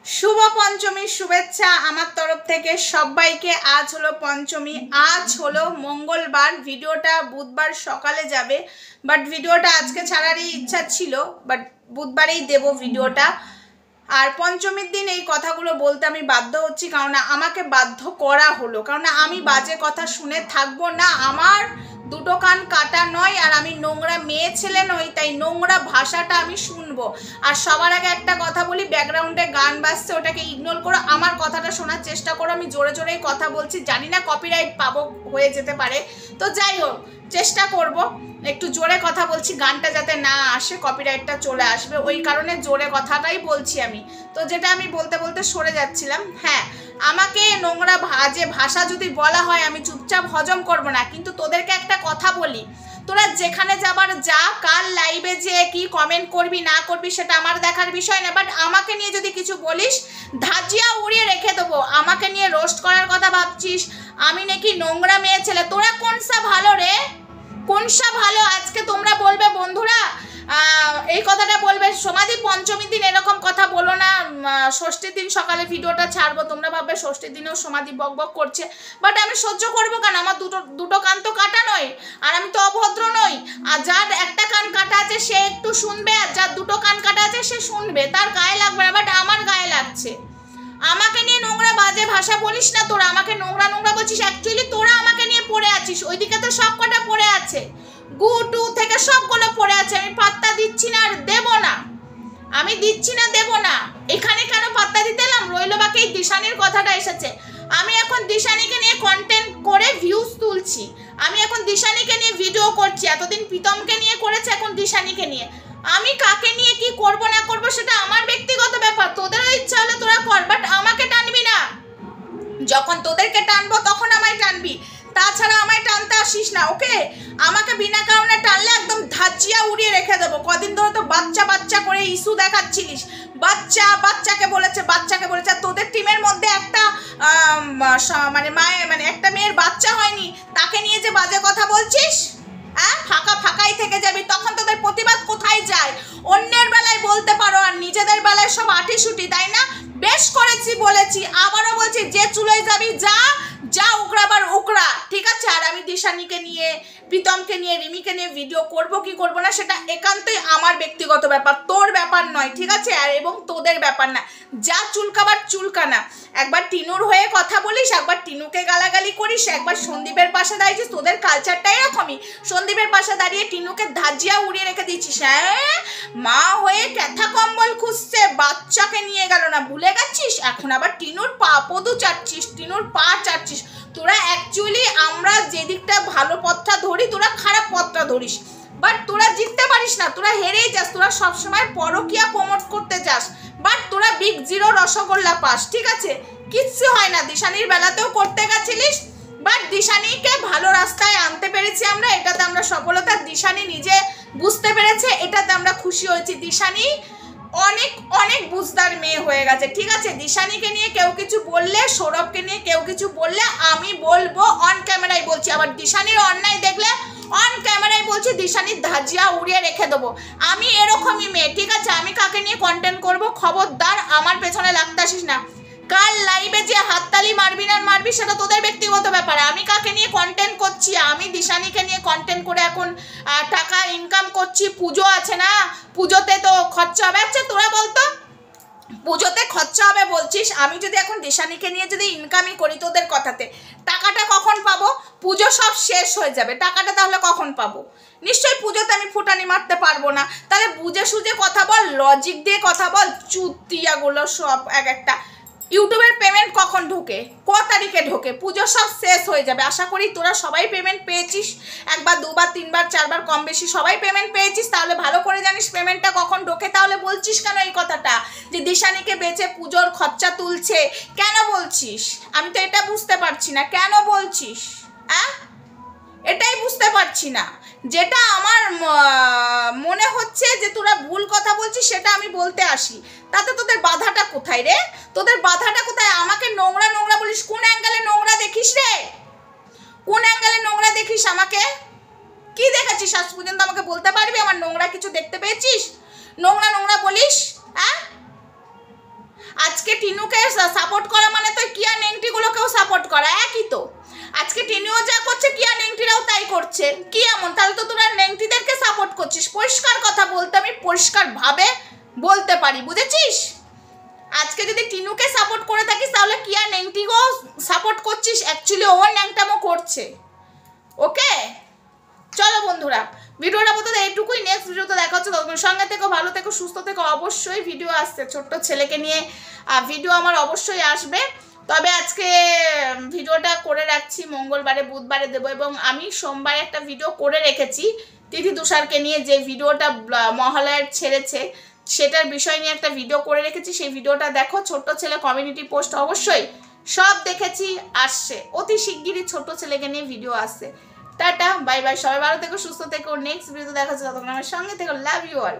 শুভ পঞ্চমীর শুভেচ্ছা আমার তরফ থেকে সবাইকে। আজ হলো পঞ্চমী, আজ হলো মঙ্গলবার। ভিডিওটা বুধবার সকালে যাবে, বাট ভিডিওটা আজকে ছাড়ারই ইচ্ছা ছিল, বাট বুধবারেই দেব ভিডিওটা। আর পঞ্চমীর দিন এই কথাগুলো বলতে আমি বাধ্য হচ্ছি, কারণ আমাকে বাধ্য করা হলো, কারণ আমি বাজে কথা শুনে থাকবো না। আমার দুটো কান কাটা নয়, আর আমি নোংরা মেয়ে ছেলে নই, তাই নোংরা ভাষাটা আমি শুনবো। আর সবার আগে একটা কথা বলি, ব্যাকগ্রাউন্ডে গান বাজছে, ওটাকে ইগনোর করো, আমার কথাটা শোনার চেষ্টা করো। আমি জোরে জোরেই কথা বলছি, জানি না কপিরাইট পাবো, হয়ে যেতে পারে, তো যাই হোক চেষ্টা করব। একটু জোরে কথা বলছি, গানটা যাতে না আসে, কপিরাইটটা চলে আসবে, ওই কারণে জোরে কথাটাই বলছি আমি। তো যেটা আমি বলতে বলতে সরে যাচ্ছিলাম, হ্যাঁ, আমাকে নোংরা বাজে ভাষা যদি বলা হয় আমি চুপচাপ হজম করব না, কিন্তু তোদেরকে একটা কথা বলি, তোরা যেখানে যাবার যা, কাল লাইভে যে কি কমেন্ট করবি না করবি সেটা আমার দেখার বিষয় না, বাট আমাকে নিয়ে যদি কিছু বলিস ধাজিয়া উড়িয়ে রেখে দেবো। আমাকে নিয়ে রোস্ট করার কথা ভাবছিস, আমি নাকি নোংরা মেয়ে ছেলে, তোরা কোনসা ভালো রে, কোনসা ভালো? আজকে তোমরা বলবে বন্ধুরা, এই কথাটা বলবে, সমাধি পঞ্চমীর দিন এরকম কথা বলো না, ষষ্ঠীর দিন সকালে ভিডিওটা ছাড়বো, তোমরা ভাববে ষষ্ঠীর দিনেও সমাধি বক বক করছে, বাট আমি সহ্য করবো কেন? আমার দুটো কান তো কাটা নয়, আর আমি তো অভদ্র নই। আর যার একটা কান কাটা আছে সে একটু শুনবে, আর যার দুটো কান কাটা আছে সে শুনবে, তার গায়ে লাগবে না, বাট আমার গায়ে লাগছে। আমাকে নিয়ে নোংরা বাজে ভাষা বলিস না, তোরা আমাকে নোংরা নোংরা বলছিস, অ্যাকচুয়ালি তোরা আমাকে নিয়ে পড়ে আছিস, ওইদিকে তো সব কটা পড়ে আছে, গুটু থেকে সবগুলো পড়ে আছে, আমি পাত্তা দিচ্ছি না আর দেব না, আমি দিচ্ছি না দেব না। এখানে কেন পাত্তা দিতে এলাম? রইলো বাকি এই দিশানির কথাটা এসেছে, আমি এখন দিশানিকে নিয়ে কন্টেন্ট করে ভিউজ তুলছি, আমি এখন দিশানিকে নিয়ে ভিডিও করছি, এতদিন প্রীতমকে নিয়ে করেছে, এখন দিশানিকে নিয়ে। আমি কাকে নিয়ে কি করব না করব সেটা আমার ব্যক্তিগত ব্যাপার, তোদেরও ইচ্ছা হলে তোরা কর, বাট আমাকে টানবি না। যখন তোদেরকে টানবো তখন আমায় টানবি, তাছাড়া আমায় টানতে আসিস না, ওকে? আমাকে বিনা কারণে টানলে একদম ধাজিয়া উড়িয়ে রেখে দেবো। কদিন ধরে তো বাচ্চা বাচ্চা করে ইস্যু দেখাচ্ছিলিস, বাচ্চাকে বলেছে, আর তোদের টিমের মধ্যে একটা মানে একটা মেয়ের বাচ্চা হয়নি, তাকে নিয়ে যে বাজে কথা বলছিস, হ্যাঁ, ফাঁকাই থেকে যাবি। তখন তোদের প্রতিবাদ কোথায় যায়? অন্যের বেলায় বলতে পারো, আর নিজেদের বেলায় সব আটিসুটি, তাই না? বেশ করেছি, বলেছি, আবারও বলছি, যে চুলোয় যাবি যা, উকড়াবার উকড়া, ঠিক আছে? আর আমি দিশানিকে নিয়ে, প্রীতমকে নিয়ে, রিমিকে নিয়ে ভিডিও করব কি করব না সেটা একান্তই আমার ব্যক্তিগত ব্যাপার, তোর ব্যাপার নয়, ঠিক আছে? আর এবং তোদের ব্যাপার না, যা চুলকাবার চুলকানা। একবার টিনুর হয়ে কথা বলিস, একবার টিনুকে গালাগালি করিস, একবার সন্দীপের পাশে দাঁড়িয়েছিস, তোদের কালচারটা এরকমই, সন্দীপের পাশে দাঁড়িয়ে টিনুকে ধাজিয়া উড়িয়ে রেখে দিচ্ছিস। হ্যাঁ, মা হয়ে ক্যাথা কম্বল খুঁজছে, বাচ্চাকে নিয়ে গেল না, ভুলে গেছিস? এখন আবার টিনুর পা পদু চাটছিস, টিনুর পা চাটছিস। তোরা অ্যাকচুয়ালি, আমরা যে দিকটা ভালো পথটা ধরি, তোরা খারাপ পথটা ধরিস, বাট তোরা জিততে পারিস না, তোরা হেরেই যাস, তোরা সবসময় পরকিয়া প্রমোট করতে যাস, বাট তোরা বিগ জিরো রসগোল্লা পাস, ঠিক আছে? কিচ্ছু হয় না। দিশানির বেলাতেও করতে গেছিলিস, বাট দিশানিকে ভালো রাস্তায় আনতে পেরেছি আমরা, এটাতে আমরা সফলতা, দিশানি নিজে বুঝতে পেরেছে, এটাতে আমরা খুশি হয়েছি। দিশানি অনেক অনেক বুঝদার মেয়ে হয়ে গেছে, ঠিক আছে? দিশানিকে নিয়ে কেউ কিছু বললে, সৌরভকে নিয়ে কেউ কিছু বললে আমি বলবো, অন ক্যামেরায় বলছি, আবার দিশানির অন্যায় দেখলে অন ক্যামেরায় বলছি, দিশানির ধাজিয়া উড়িয়ে রেখে দেবো। আমি এরকমই মেয়ে, ঠিক আছে? আমি কাকে নিয়ে কন্টেন্ট করব, খবরদার আমার পেছনে লাগতে আসিস না। কাল লাইভে যে হাততালি মারবি না মারবি সেটা তোদের ব্যক্তিগত ব্যাপার, আমি কাকে নিয়ে কন্টেন্ট করছি, আমি দিশানিকে নিয়ে কন্টেন্ট করে এখন টাকা ইনকাম করছি। পুজো আছে না, পুজোতে তো খরচা হবে। আচ্ছা তোরা বলতো, পুজোতে খরচা হবে বলছিস, আমি যদি এখন দিশানিকে নিয়ে যদি ইনকামই করি তোদের কথাতে, টাকাটা কখন পাবো? পুজো সব শেষ হয়ে যাবে, টাকাটা তাহলে কখন পাবো? নিশ্চয়ই পুজোতে আমি ফুটানি মারতে পারবো না। তাহলে বুঝে সুঝে কথা বল, লজিক দিয়ে কথা বল, চুতিয়াগুলো সব এক একটা। ইউটিউবের পেমেন্ট কখন ঢোকে, ক তারিখে ঢোকে? পুজো সব শেষ হয়ে যাবে, আশা করি তোরা সবাই পেমেন্ট পেয়েছিস, একবার দুবার তিনবার চারবার কম বেশি সবাই পেমেন্ট পেয়েছিস, তাহলে ভালো করে জানিস পেমেন্টটা কখন ঢোকে। তাহলে বলছিস কেন এই কথাটা যে দিশানিকে বেচে পুজোর খরচা তুলছে? কেন বলছিস? আমি তো এটা বুঝতে পারছি না, কেন বলছিস? হ্যাঁ, এটাই বুঝতে পারছি না। যেটা আমার মনে হচ্ছে যে তোরা ভুল কথা বলছিস, সেটা আমি বলতে আসি, তাতে তোদের বাধাটা কোথায় রে? তোদের বাধাটা কোথায়? আমাকে নোংরা নোংরা বলিস, কোন অ্যাঙ্গেলে নোংরা দেখিস রে? কোন অ্যাঙ্গেলে নোংরা দেখিস আমাকে? কি দেখেছিস আজ পর্যন্ত আমাকে বলতে পারবি? আমার নোংরা কিছু দেখতে পেয়েছিস? নোংরা নোংরা বলিস, হ্যাঁ? আজকে টিনুকে সাপোর্ট করা মানে তো কিয়া নেংটিগুলোকেও সাপোর্ট করা, একই তো। আজকে টিনুও যা করছে কিয়া নেংটিরাও তাই করছে। কি এমন? তাহলে তো তোরা নেংটিদেরকে সাপোর্ট করছিস। পরিষ্কার কথা বলতে আমি পরিষ্কারভাবে বলতে পারি, বুঝেছিস? আজকে যদি টিনুকে সাপোর্ট করে থাকিস তাহলে কিয়া নেংটিকেও সাপোর্ট করছিস, অ্যাকচুয়ালি ও ন্যাংটামো করছে। ওকে, চলো বন্ধুরা, ভিডিওটা বোধহয় এইটুকুই। নেক্সট ভিডিওতে দেখা হচ্ছে, তখন সঙ্গে থেকো, ভালো থেকো, সুস্থ থেকো। অবশ্যই ভিডিও আসছে, ছোট্ট ছেলেকে নিয়ে ভিডিও আমার অবশ্যই আসবে। তবে আজকে ভিডিওটা করে রাখছি, মঙ্গলবারে বুধবারে দেবো। এবং আমি সোমবারে একটা ভিডিও করে রেখেছি তিথি তুষারকে নিয়ে, যে ভিডিওটা মহালয়ার ছেড়েছে সেটার বিষয় নিয়ে একটা ভিডিও করে রেখেছি। সেই ভিডিওটা দেখো, ছোট্ট ছেলে কমিউনিটি পোস্ট অবশ্যই সব দেখেছি, আসছে অতি শিগগিরই ছোট্ট ছেলেকে নিয়ে ভিডিও আসছে। টাটা, বাই বাই, সবাই ভালো থেকো, সুস্থ থেকো। নেক্সট ভিডিওতে দেখা হচ্ছে, ততক্ষণ আমার সঙ্গে থেকো। Love you all.